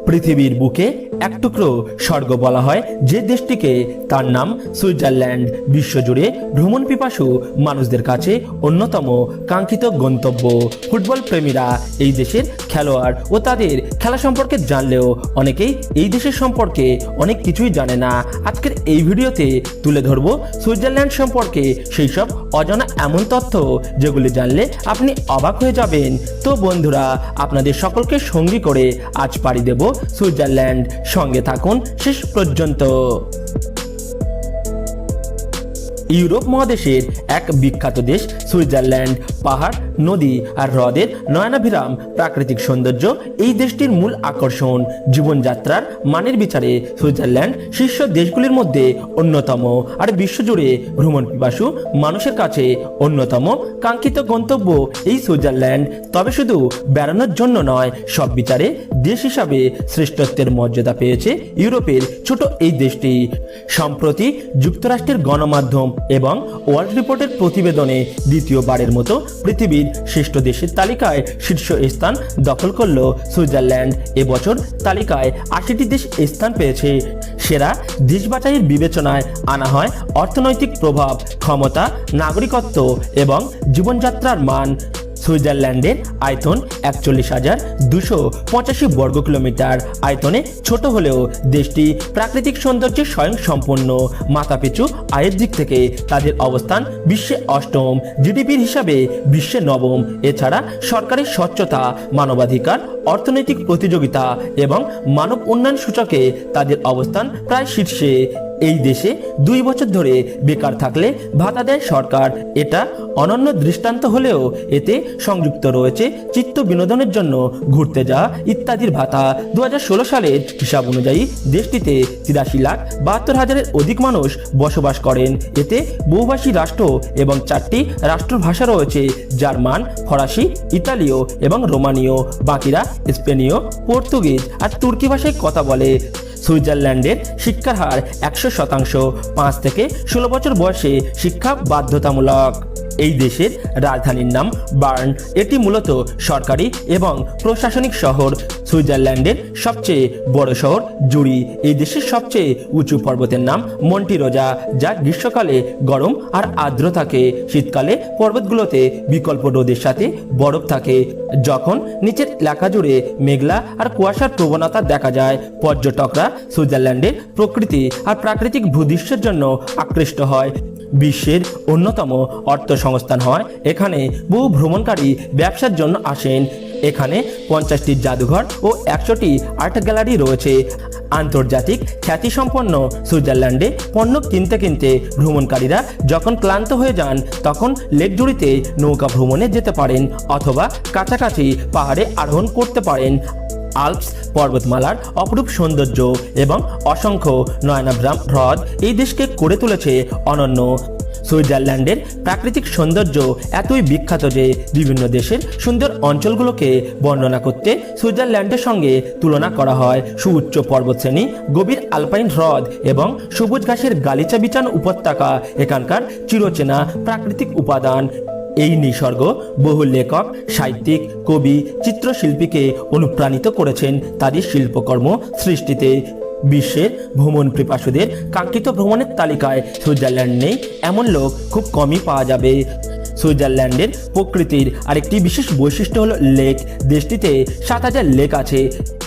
পৃথিবীর বুকে এক টুকরো স্বর্গ বলা হয় যে দেশটিকে, তার নাম সুইজারল্যান্ড। বিশ্বজুড়ে ভ্রমণ পিপাসু মানুষদের কাছে অন্যতম কাঙ্ক্ষিত গন্তব্য। ফুটবল প্রেমীরা এই দেশের খেলোয়াড় ও তাদের খেলা সম্পর্কে জানলেও অনেকেই এই দেশের সম্পর্কে অনেক কিছুই জানে না। আজকের এই ভিডিওতে তুলে ধরব সুইজারল্যান্ড সম্পর্কে সেই সব অজানা এমন তথ্য যেগুলি জানলে আপনি অবাক হয়ে যাবেন। তো বন্ধুরা, আপনাদের সকলকে সঙ্গী করে আজ পাড়ি দেব সুইজারল্যান্ড। সঙ্গে থাকুন শেষ পর্যন্ত। ইউরোপ মহাদেশের এক বিখ্যাত দেশ সুইজারল্যান্ড। পাহাড়, নদী আর হ্রদের নয়নাভিরাম প্রাকৃতিক সৌন্দর্য এই দেশটির মূল আকর্ষণ। জীবনযাত্রার মানের বিচারে সুইজারল্যান্ড শীর্ষ দেশগুলির মধ্যে অন্যতম, আর বিশ্বজুড়ে ভ্রমণ পিপাসু মানুষের কাছে অন্যতম কাঙ্ক্ষিত গন্তব্য এই সুইজারল্যান্ড। তবে শুধু বেড়ানোর জন্য নয়, সব বিচারে দেশ হিসাবে শ্রেষ্ঠত্বের মর্যাদা পেয়েছে ইউরোপের ছোট এই দেশটি। সম্প্রতি যুক্তরাষ্ট্রের গণমাধ্যম এবং ওয়ার্ল্ড রিপোর্টের প্রতিবেদনে দ্বিতীয়বারের মতো পৃথিবীর শ্রেষ্ঠ দেশের তালিকায় শীর্ষ স্থান দখল করল সুইজারল্যান্ড। এবছর তালিকায় ৮০টি দেশ স্থান পেয়েছে। সেরা দেশ বাছাইয়ের বিবেচনায় আনা হয় অর্থনৈতিক প্রভাব, ক্ষমতা, নাগরিকত্ব এবং জীবনযাত্রার মান। সুইজারল্যান্ডের আয়তন ৪১,২৮৫ বর্গ কিলোমিটার। আয়তনে ছোট হলেও দেশটি প্রাকৃতিক সৌন্দর্যে স্বয়ং সম্পন্ন। মাথাপিছু আয়ের দিক থেকে তাদের অবস্থান বিশ্বে অষ্টম, জিডিপির হিসাবে বিশ্বে নবম। এছাড়া সরকারি স্বচ্ছতা, মানবাধিকার, অর্থনৈতিক প্রতিযোগিতা এবং মানব উন্নয়ন সূচকে তাদের অবস্থান প্রায় শীর্ষে। এই দেশে ২ বছর ধরে বেকার থাকলে ভাতা দেয় সরকার। এটা অনন্য দৃষ্টান্ত হলেও এতে সংযুক্ত রয়েছে চিত্ত বিনোদনের জন্য ঘুরতে যাওয়া ইত্যাদির ভাতা। ২০১৬ সালের হিসাব অনুযায়ী দেশটিতে ৮৩,৭২,০০০-এর অধিক মানুষ বসবাস করেন। এতে বহুভাষী রাষ্ট্র এবং ৪টি রাষ্ট্রভাষা রয়েছে: জার্মান, ফরাসি, ইতালীয় এবং রোমানীয়। বাকিরা স্পেনীয়, পর্তুগিজ আর তুর্কি ভাষায় কথা বলে। সুইজারল্যান্ডের শিক্ষার হার ১০০%। ৫ থেকে ১৬ বছর বয়সে শিক্ষা বাধ্যতামূলক। এই দেশের রাজধানীর নাম বার্ন। এটি মূলত সরকারি এবং প্রশাসনিক শহর। সুইজারল্যান্ডের সবচেয়ে বড় শহর জুরি। এই দেশের সবচেয়ে উঁচু পর্বতের নাম মন্টিরোজা, যা গ্রীষ্মকালে গরম আর আর্দ্র থাকে। শীতকালে পর্বতগুলোতে বিকল্প রোদের সাথে বরফ থাকে। যখন নিচের এলাকা জুড়ে মেঘলা আর কুয়াশার প্রবণতা দেখা যায়, পর্যটকরা সুইজারল্যান্ডের প্রকৃতি আর প্রাকৃতিক ভূদৃশ্যের জন্য আকৃষ্ট হয়। বিশ্বের অন্যতম অর্থ সংস্থান হয় এখানে। বহু ভ্রমণকারী ব্যবসার জন্য আসেন। এখানে 50টি জাদুঘর ও 100টি আর্ট গ্যালারি রয়েছে। আন্তর্জাতিক খ্যাতিসম্পন্ন সুইজারল্যান্ডে পণ্য কিনতে কিনতে ভ্রমণকারীরা যখন ক্লান্ত হয়ে যান, তখন লেক জুড়িতে নৌকা ভ্রমণে যেতে পারেন অথবা কাছাকাছি পাহাড়ে আরোহণ করতে পারেন। আল্পস পর্বতমালার অপরূপ সৌন্দর্য এবং অসংখ্য নয়নাভিরাম হ্রদ এই দেশকে করে তুলেছে অনন্য। সুইজারল্যান্ডের প্রাকৃতিক সৌন্দর্য এতই বিখ্যাত যে বিভিন্ন দেশের সুন্দর অঞ্চলগুলোকে বর্ণনা করতে সুইজারল্যান্ডের সঙ্গে তুলনা করা হয়। সুউচ্চ পর্বতশ্রেণী, গভীর আলপাইন হ্রদ এবং সবুজ ঘাসের গালিচা বিছানো উপত্যকা এখানকার চিরচেনা প্রাকৃতিক উপাদান। এই নিসর্গ বহু লেখক, সাহিত্যিক, কবি, চিত্রশিল্পীকে অনুপ্রাণিত করেছেন তাদের শিল্পকর্ম সৃষ্টিতে। বিশ্বের ভ্রমণ পিপাসুদের কাঙ্ক্ষিত ভ্রমণের তালিকায় সুইজারল্যান্ড নেই এমন লোক খুব কমই পাওয়া যাবে। সুইজারল্যান্ডের প্রকৃতির আরেকটি বিশেষ বৈশিষ্ট্য হলো লেক। দেশটিতে ৭,০০০ লেক আছে।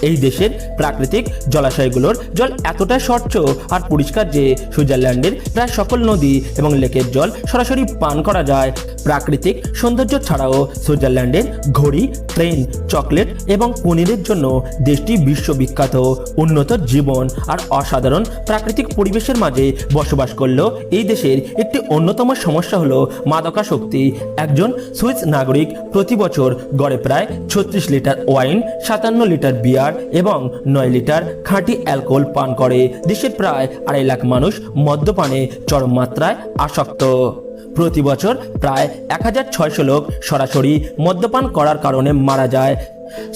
এই দেশের প্রাকৃতিক জলাশয়গুলোর জল এতটাই স্বচ্ছ আর পরিষ্কার যে সুইজারল্যান্ডের প্রায় সকল নদী এবং লেকের জল সরাসরি পান করা যায়। প্রাকৃতিক সৌন্দর্য ছাড়াও সুইজারল্যান্ডের ঘড়ি, ট্রেন, চকলেট এবং পনিরের জন্য দেশটি বিশ্ববিখ্যাত। উন্নত জীবন আর অসাধারণ প্রাকৃতিক পরিবেশের মাঝে বসবাস করলেও এই দেশের একটি অন্যতম সমস্যা হলো মাদকাসক্তি। একজন সুইস নাগরিক প্রতি বছর গড়ে প্রায় ৩৬ লিটার ওয়াইন, ৫৭ লিটার বিয়ার এবং ৯ লিটার খাঁটি অ্যালকোহল পান করে। দেশের প্রায় ২.৫ লাখ মানুষ মদ্যপানে চরম মাত্রায় আসক্ত। প্রতি বছর প্রায় ১,৬০০ লোক সরাসরি মদ্যপান করার কারণে মারা যায়।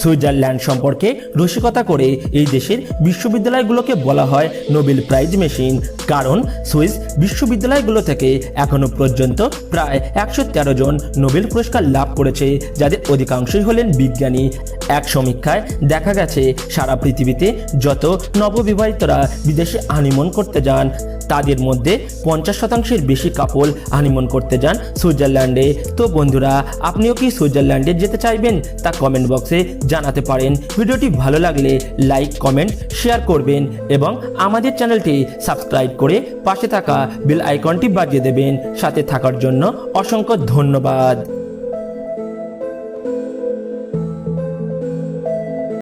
সুইজারল্যান্ড সম্পর্কে রসিকতা করে এই দেশের বিশ্ববিদ্যালয়গুলোকে বলা হয় নোবেল প্রাইজ মেশিন, কারণ সুইস বিশ্ববিদ্যালয়গুলো থেকে এখনো পর্যন্ত প্রায় 113 জন নোবেল পুরস্কার লাভ করেছে, যাদের অধিকাংশই হলেন বিজ্ঞানী। এক সমীক্ষায় দেখা গেছে সারা পৃথিবীতে যত নববিবাহিতরা বিদেশে হানিমুন করতে যান তাদের মধ্যে 50% বেশি কাপল হানিমুন করতে যান সুইজারল্যান্ডে। তো বন্ধুরা, আপনিও কি সুইজারল্যান্ডে যেতে চাইবেন তা কমেন্ট বক্সে জানাতে পারেন। ভিডিওটি ভালো লাগলে লাইক, কমেন্ট, শেয়ার করবেন এবং আমাদের চ্যানেলটি সাবস্ক্রাইব করে পাশে থাকা বেল আইকনটি বাজিয়ে দেবেন। সাথে থাকার জন্য অসংখ্য ধন্যবাদ।